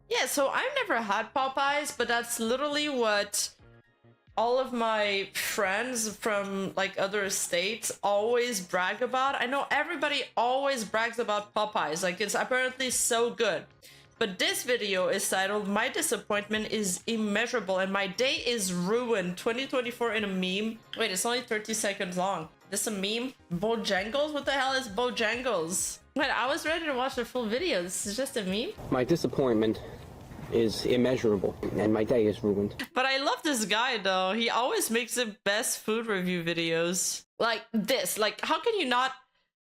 Yeah, so I've never had Popeyes, but that's literally what all of my friends from like other states always brag about. I know everybody always brags about Popeyes, like it's apparently so good. But this video is titled "My Disappointment is Immeasurable and My Day is Ruined 2024 in a Meme." Wait, it's only 30 seconds long. This a meme? Bojangles? What the hell is Bojangles? Wait, I was ready to watch the full video. This is just a meme? My disappointment is immeasurable, and my day is ruined. But I love this guy though. He always makes the best food review videos. Like this. Like, how can you not...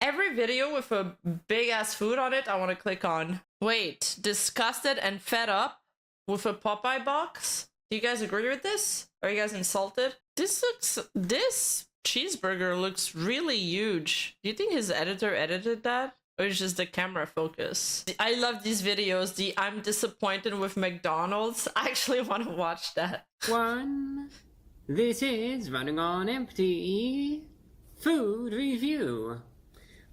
Every video with a big ass food on it, I want to click on. Wait, disgusted and fed up with a Popeye box? Do you guys agree with this? Are you guys insulted? This cheeseburger looks really huge. Do you think his editor edited that? Or is just the camera focus? I love these videos. The I'm disappointed with McDonald's. I actually want to watch that. This is Running on Empty Food Review.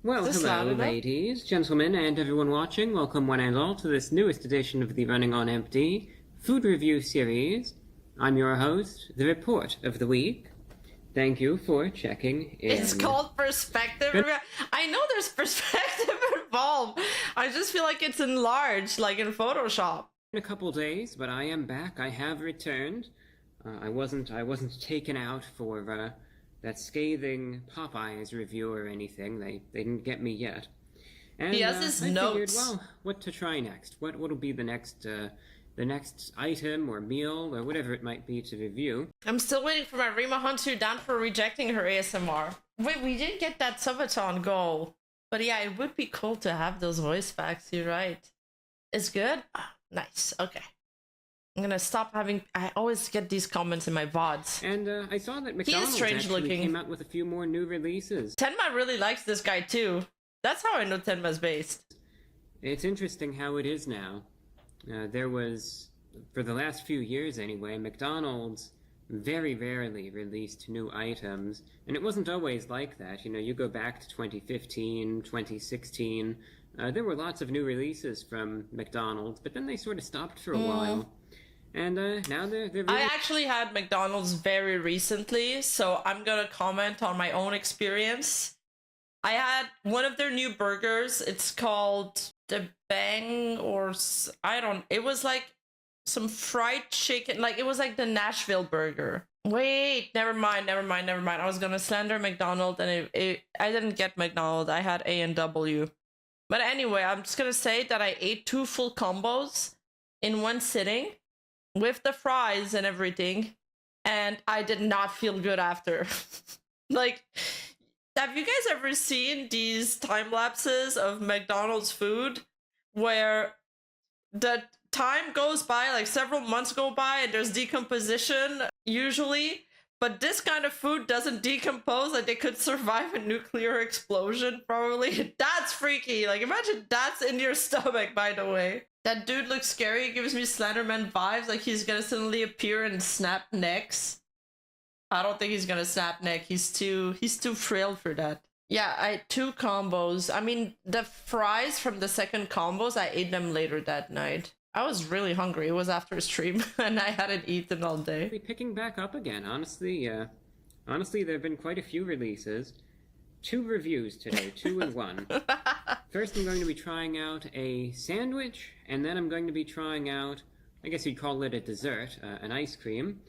Well, hello, ladies, gentlemen, and everyone watching. Welcome one and all to this newest edition of the Running on Empty Food Review series. I'm your host, The Report of the Week. Thank you for checking in. It's called perspective. I know there's perspective involved. I just feel like it's enlarged, like in Photoshop. In a couple days, but I am back. I have returned. I wasn't taken out for that scathing Popeyes review or anything. They didn't get me yet. And he has his I notes. Figured, well, what to try next? What'll be the next item or meal or whatever it might be to review? I'm still waiting for my Rima Hunter down for rejecting her ASMR. Wait, we didn't get that subaton goal. But yeah, it would be cool to have those voice packs. You're right. It's good? Oh, nice. Okay. I'm gonna stop having... I always get these comments in my VODs. And I saw that McDonald's actually came out with a few more new releases. Tenma really likes this guy too. That's how I know Tenma's based. It's interesting how it is now. There was, for the last few years anyway, McDonald's very rarely released new items. And it wasn't always like that. You know, you go back to 2015, 2016, there were lots of new releases from McDonald's, but then they sort of stopped for a while. And now they're really... I actually had McDonald's very recently, so I'm gonna comment on my own experience. I had one of their new burgers. It's called the Bang or... It was like some fried chicken. Like, it was like the Nashville burger. Wait, never mind. I was gonna slander McDonald's and I didn't get McDonald's. I had A&W. But anyway, I'm just gonna say that I ate 2 full combos in one sitting, with the fries and everything, and I did not feel good after. Like, have you guys ever seen these time lapses of McDonald's food where the time goes by, like several months go by and there's decomposition usually, but this kind of food doesn't decompose, like they could survive a nuclear explosion probably. That's freaky. Like, imagine that's in your stomach, by the way. That dude looks scary. It gives me Slenderman vibes, like he's gonna suddenly appear and snap necks. I don't think he's gonna snap neck. He's too frail for that. Yeah, I had 2 combos. I mean, the fries from the second combos, I ate them later that night. I was really hungry. It was after a stream and I hadn't eaten all day. Picking back up again. Honestly, there have been quite a few releases. 2 reviews today, 2 in 1. First, I'm going to be trying out a sandwich, and then I'm going to be trying out, I guess you'd call it a dessert, an ice cream.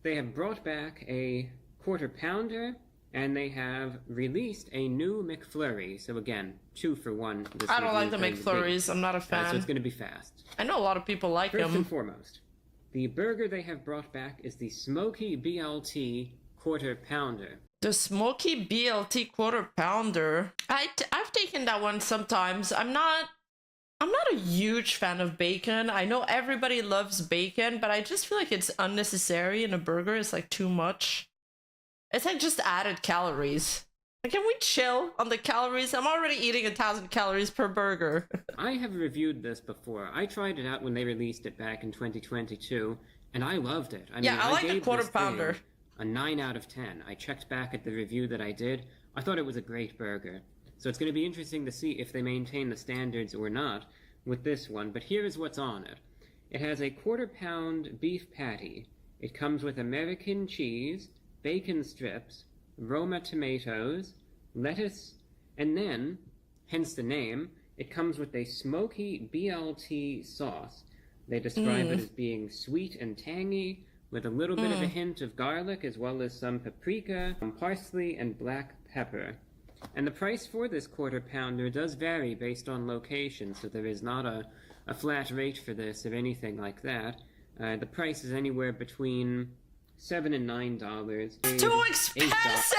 They have brought back a Quarter Pounder, and they have released a new McFlurry. So again, 2 for 1. I don't like the McFlurries. I'm not a fan. So it's going to be fast. I know a lot of people like them. First and foremost, the burger they have brought back is the Smoky BLT Quarter Pounder. The Smoky BLT Quarter Pounder. I've taken that one sometimes. I'm not a huge fan of bacon. I know everybody loves bacon, but I just feel like it's unnecessary in a burger. It's like too much. It's like just added calories. Like, can we chill on the calories? I'm already eating 1,000 calories per burger. I have reviewed this before. I tried it out when they released it back in 2022, and I loved it. I like the Quarter Pounder. A 9 out of 10. I checked back at the review that I did. I thought it was a great burger. So it's going to be interesting to see if they maintain the standards or not with this one. But here is what's on it. It has a 1/4-pound beef patty. It comes with American cheese, bacon strips, Roma tomatoes, lettuce, and then, hence the name, it comes with a smoky BLT sauce. They describe it as being sweet and tangy, with a little bit of a hint of garlic, as well as some paprika, parsley, and black pepper. And the price for this 1/4-pounder does vary based on location, so there is not a flat rate for this or anything like that. The price is anywhere between $7 and $9. Too expensive!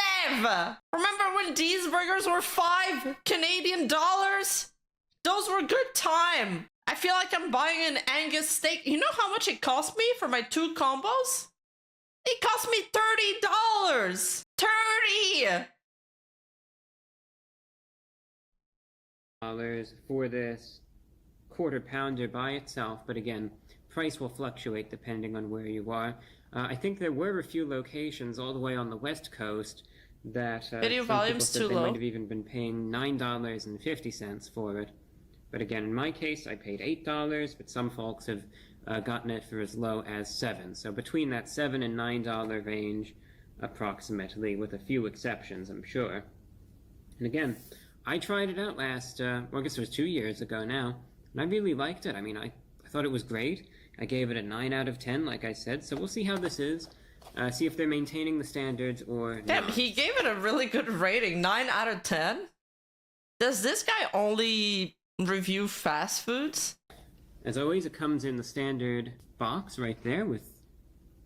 Remember when these burgers were $5 Canadian? Those were good time. I feel like I'm buying an Angus steak. You know how much it cost me for my 2 combos? It cost me $30. $30 for this 1/4-pounder by itself, but again, price will fluctuate depending on where you are. I think there were a few locations all the way on the West Coast that video volume's too they low. might have even been paying $9.50 for it. But again, in my case, I paid $8, but some folks have gotten it for as low as $7. So between that $7 and $9 range, approximately, with a few exceptions, I'm sure. And again, I tried it out last, well, I guess it was 2 years ago now, and I really liked it. I mean, I thought it was great. I gave it a 9 out of 10, like I said, so we'll see how this is. See if they're maintaining the standards or Damn, not. he gave it a really good rating. 9 out of 10? Does this guy only review fast foods? As always, it comes in the standard box right there with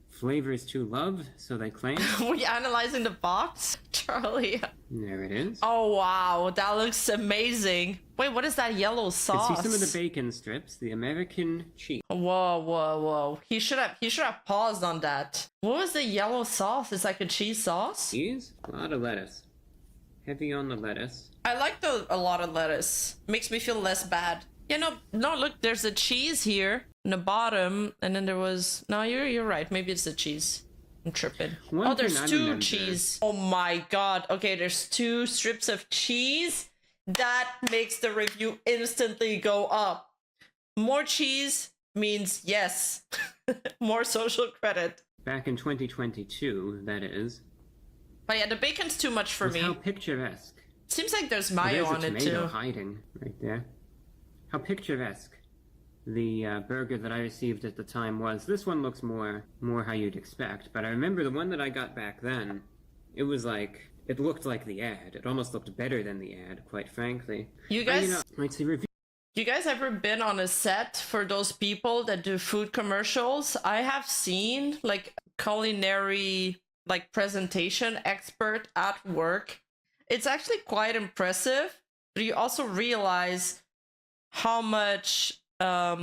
flavors to love, so they claim. Were you analyzing the box, Charlie? There it is. Oh wow, that looks amazing. Wait, what is that yellow You sauce? can see some of the bacon strips, the American cheese. Whoa. He should have paused on that. What was the yellow sauce? It's like a cheese sauce? Cheese, a lot of lettuce. Heavy on the lettuce. I like a lot of lettuce. Makes me feel less bad. Yeah, no, look, there's a cheese here in the bottom, and then there was... No, you're right. Maybe it's the cheese. I'm tripping. One There's thing I 2 remember- cheese. Oh my god. Okay, there's 2 strips of cheese. That makes the review instantly go up. More cheese means yes. More social credit. Back in 2022, that is. But yeah, the bacon's too much for Was me. how picturesque. Seems like there's Oh, mayo there's on a it tomato too. hiding right there. How picturesque the burger that I received at the time was. This one looks more how you'd expect, but I remember the one that I got back then, it was like, it looked like the ad. It almost looked better than the ad, quite frankly. You guys, let's see, review. you guys ever been on a set for those people that do food commercials? I have seen like culinary like presentation expert at work. It's actually quite impressive, but you also realize how much how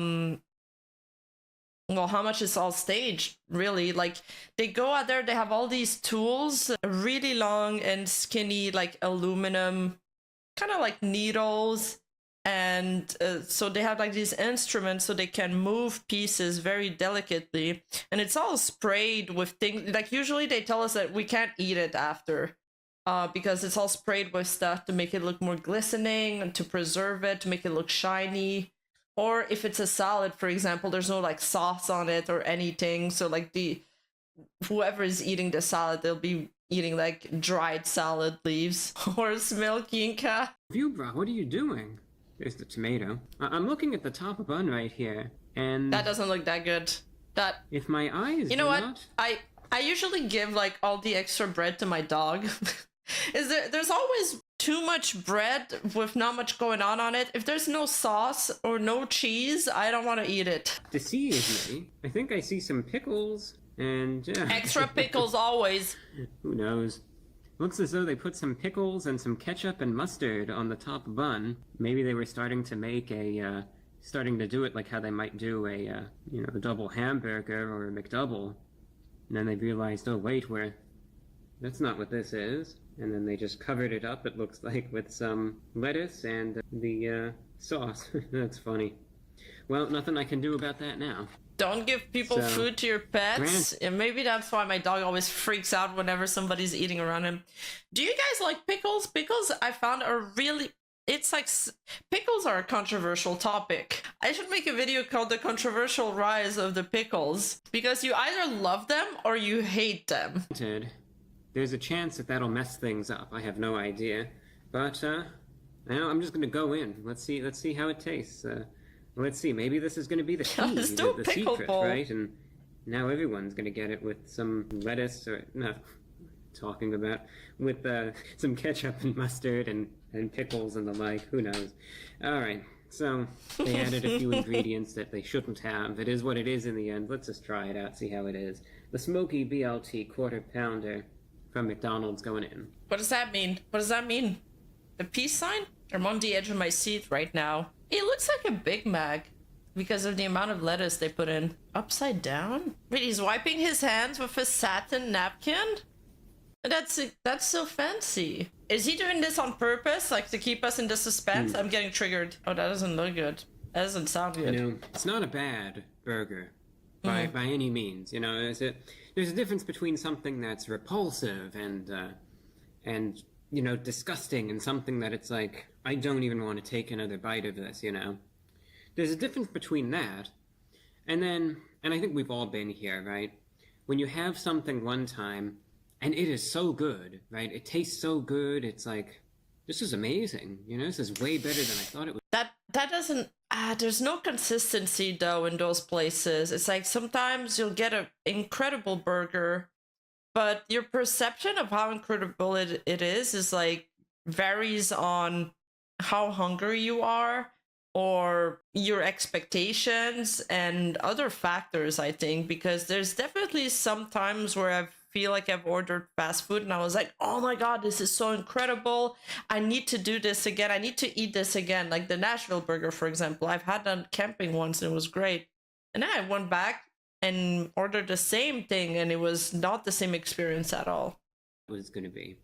much is all staged, really. Like, they go out there, they have all these tools, really long and skinny, like aluminum, kind of like needles, and so they have like these instruments so they can move pieces very delicately, and it's all sprayed with things, like usually they tell us that we can't eat it after, because it's all sprayed with stuff to make it look more glistening and to preserve it, to make it look shiny. Or if it's a salad, for example, there's no like sauce on it or anything. So like whoever is eating the salad, they'll be eating like dried salad leaves. Or Smoky and cat. Review, bro, what are you doing? There's the tomato. I'm looking at the top bun right here, and That doesn't look that good. That, if my eyes you know do what? not... I usually give like all the extra bread to my dog. There's always too much bread with not much going on it. If there's no sauce or no cheese, I don't want to eat it. deceives me. I think I see some pickles, and yeah. Extra pickles always. Who knows? Looks as though they put some pickles and some ketchup and mustard on the top bun. Maybe they were starting to make starting to do it like how they might do a double hamburger or a McDouble. And then they realized, oh wait, that's not what this is. And then they just covered it up, it looks like, with some lettuce and the sauce. That's funny. Well, nothing I can do about that now. Don't give people So, food to your pets. And maybe that's why my dog always freaks out whenever somebody's eating around him. Do you guys like pickles? Pickles, I found, are really... it's like pickles are a controversial topic. I should make a video called the controversial rise of the pickles, because you either love them or you hate them. There's a chance that that'll mess things up. I have no idea, but now I'm just gonna go in. Let's see how it tastes. Let's see. Maybe this is gonna be the key, Let's do a the pickle secret, bowl. right? And now everyone's gonna get it with some lettuce or no. Talking about with some ketchup and mustard and pickles and the like. Who knows? All right. So they added a few ingredients that they shouldn't have. It is what it is in the end. Let's just try it out, see how it is. The Smoky BLT quarter pounder from McDonald's going in. What does that mean? What does that mean? The peace sign? I'm on the edge of my seat right now. It looks like a Big Mac because of the amount of lettuce they put in. Upside down? Wait, he's wiping his hands with a satin napkin? That's so fancy. Is he doing this on purpose, like to keep us in the suspense? I'm getting triggered. Oh, that doesn't look good. That doesn't sound good. You know, it's not a bad burger by any means. You know, there's a difference between something that's repulsive and you know, disgusting, and something that it's like, I don't even want to take another bite of this. You know, there's a difference between that, and I think we've all been here, right? When you have something one time, and it is so good, right? It tastes so good. It's like, this is amazing. You know, this is way better than I thought it would. That doesn't... there's no consistency, though, in those places. It's like sometimes you'll get an incredible burger, but your perception of how incredible it is like, varies on how hungry you are, or your expectations, and other factors, I think, because there's definitely some times where I feel like I've ordered fast food and I was like, oh my god, this is so incredible, I need to do this again, I need to eat this again. Like the Nashville burger, for example, I've had that camping once and it was great, and then I went back and ordered the same thing and it was not the same experience at all. It was going to be.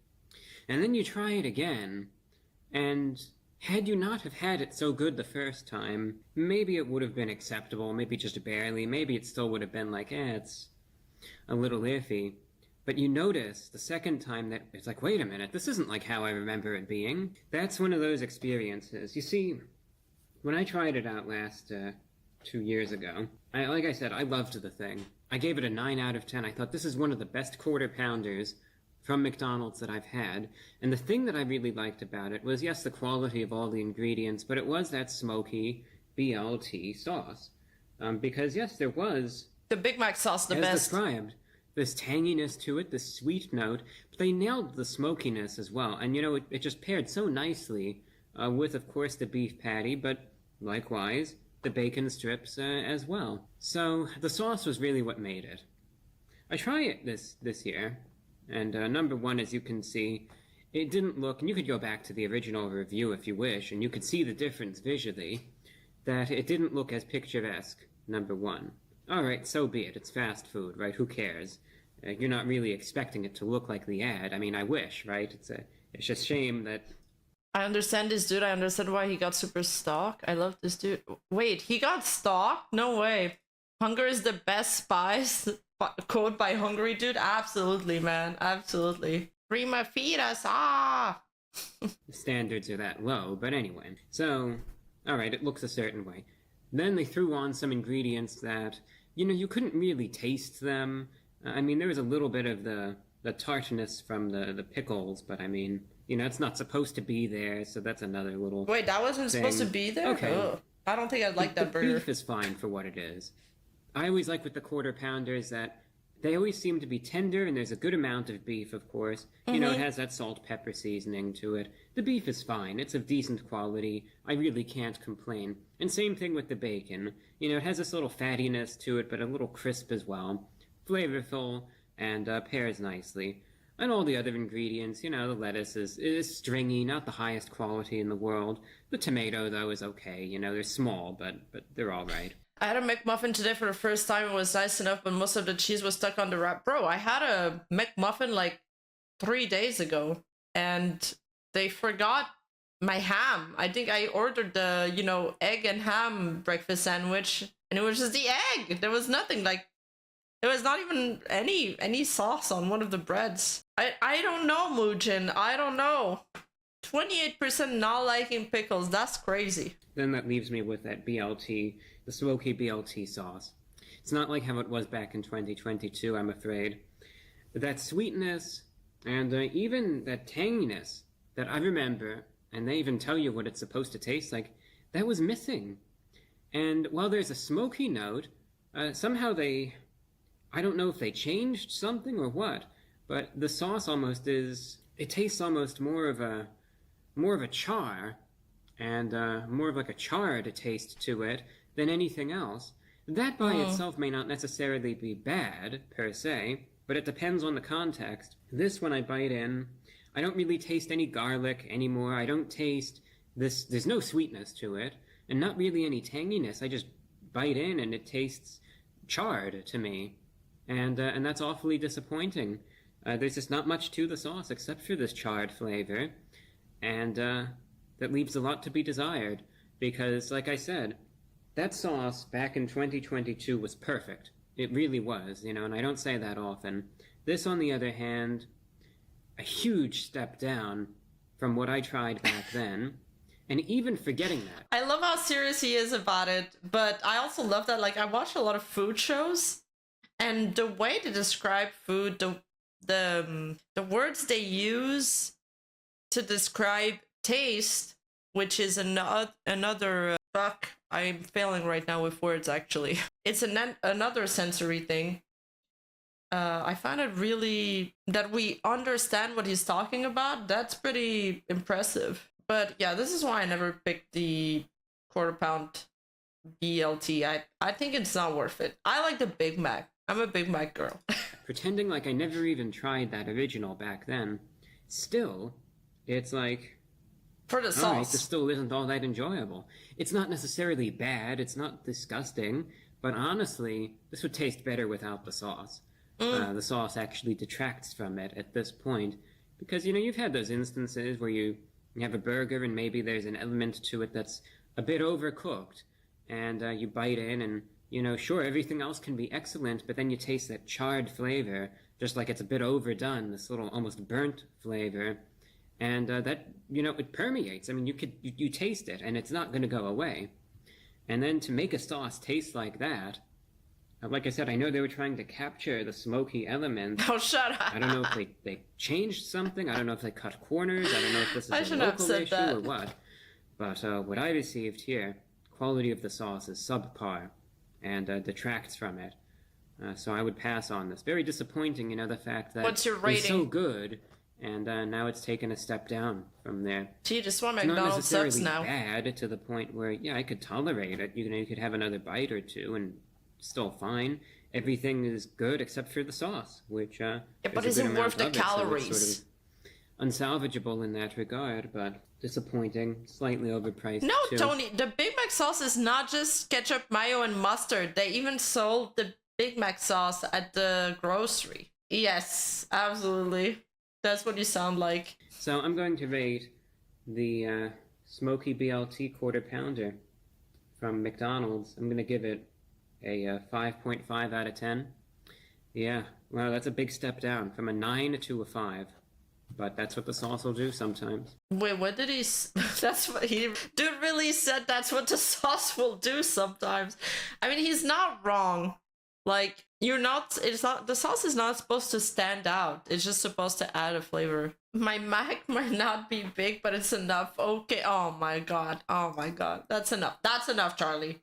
And then you try it again, and had you not have had it so good the first time, maybe it would have been acceptable, maybe just barely, maybe it still would have been like, it's a little iffy. But you notice the second time that it's like, wait a minute, this isn't like how I remember it being. That's one of those experiences. You see, when I tried it out last 2 years ago, like I said, I loved the thing. I gave it a 9 out of 10. I thought this is one of the best quarter pounders from McDonald's that I've had. And the thing that I really liked about it was, yes, the quality of all the ingredients, but it was that Smoky BLT sauce. Because, yes, there was... The Big Mac sauce, the best. As described. This tanginess to it, this sweet note, but they nailed the smokiness as well. And, you know, it just paired so nicely with, of course, the beef patty, but likewise, the bacon strips as well. So the sauce was really what made it. I tried it this year, and number one, as you can see, it didn't look, and you could go back to the original review if you wish, and you could see the difference visually, that it didn't look as picturesque, number one. Alright, so be it. It's fast food, right? Who cares? You're not really expecting it to look like the ad. I mean, I wish, right? It's just shame that... I understand this dude. I understand why he got super stock. I love this dude. Wait, he got stock? No way. Hunger is the best spice? Quote by Hungry Dude? Absolutely, man. Absolutely. Rima, feed us! Ah! The standards are that low, but anyway. So, alright, it looks a certain way. Then they threw on some ingredients that, you know, you couldn't really taste them. I mean, there was a little bit of the tartness from the pickles, but I mean, you know, it's not supposed to be there, so that's another little... Wait, that wasn't supposed to be there? Okay. Ugh. I don't think I'd like that burger. The beef is fine for what it is. I always like with the quarter pounders that they always seem to be tender, and there's a good amount of beef, of course. You know, it has that salt, pepper seasoning to it. The beef is fine. It's of decent quality. I really can't complain. And same thing with the bacon. You know, it has this little fattiness to it, but a little crisp as well. Flavorful, and pairs nicely. And all the other ingredients, you know, the lettuce is stringy, not the highest quality in the world. The tomato, though, is okay. You know, they're small, but they're all right. I had a McMuffin today for the first time. It was nice enough, but most of the cheese was stuck on the wrap. Bro, I had a McMuffin like 3 days ago, and they forgot my ham. I think I ordered the, you know, egg and ham breakfast sandwich, and it was just the egg. There was nothing, like, there was not even any sauce on one of the breads. I don't know, Mujin. I don't know. 28% not liking pickles. That's crazy. Then that leaves me with that BLT, the Smoky BLT sauce. It's not like how it was back in 2022, I'm afraid. But that sweetness and even that tanginess that I remember, and they even tell you what it's supposed to taste like, that was missing. And while there's a smoky note, somehow I don't know if they changed something or what, but the sauce almost it tastes almost more of a char, and more of like a charred taste to it than anything else. That by itself may not necessarily be bad, per se, but it depends on the context. This, when I bite in, I don't really taste any garlic anymore. I don't taste this, there's no sweetness to it, and not really any tanginess. I just bite in and it tastes charred to me. And that's awfully disappointing. There's just not much to the sauce except for this charred flavor, and that leaves a lot to be desired, because, like I said, that sauce back in 2022 was perfect. It really was, and I don't say that often. This, on the other hand, a huge step down from what I tried back then, and even forgetting that. I love how serious he is about it, but I also love that, like, I watch a lot of food shows, and the way to describe food, the words they use to describe taste, which is another fuck, I'm failing right now with words, actually. It's another sensory thing. I find it really, that we understand what he's talking about, that's pretty impressive. But yeah, this is why I never picked the quarter-pound BLT. I think it's not worth it. I like the Big Mac. I'm a Big Mac girl. Pretending like I never even tried that original back then, still, it's like, For the sauce. alright, this still isn't all that enjoyable. It's not necessarily bad, it's not disgusting, but honestly, this would taste better without the sauce. The sauce actually detracts from it at this point, because, you've had those instances where you have a burger and maybe there's an element to it that's a bit overcooked, and you bite in and, sure, everything else can be excellent, but then you taste that charred flavor, just like it's a bit overdone, this little almost burnt flavor, and that, it permeates. I mean, you taste it, and it's not going to go away. And then to make a sauce taste like that, like I said, I know they were trying to capture the smoky element. Oh, shut up. I don't know if they changed something. I don't know if they cut corners. I don't know if this is a local issue or what. But what I received here, quality of the sauce is subpar and detracts from it. So I would pass on this. Very disappointing, the fact that What's your rating? it's so good, and now it's taken a step down from there. Gee, this one It's not McDonald sucks necessarily now. bad to the point where, yeah, I could tolerate it. You could have another bite or two and still fine. Everything is good except for the sauce, which but is it worth the calories? So it's sort of unsalvageable in that regard, but disappointing, slightly overpriced. No, too. Tony, the Big Mac sauce is not just ketchup, mayo, and mustard. They even sold the Big Mac sauce at the grocery. Yes, absolutely. That's what you sound like. So I'm going to rate the Smoky BLT quarter pounder from McDonald's. I'm going to give it a 5.5 out of 10. Yeah, well, that's a big step down from a 9 to a 5. But that's what the sauce will do sometimes. Wait, what did he... That's what he... Dude really said that's what the sauce will do sometimes. I mean, he's not wrong. Like, the sauce is not supposed to stand out. It's just supposed to add a flavor. My Mac might not be big, but it's enough. Okay, oh my god. That's enough. That's enough, Charlie.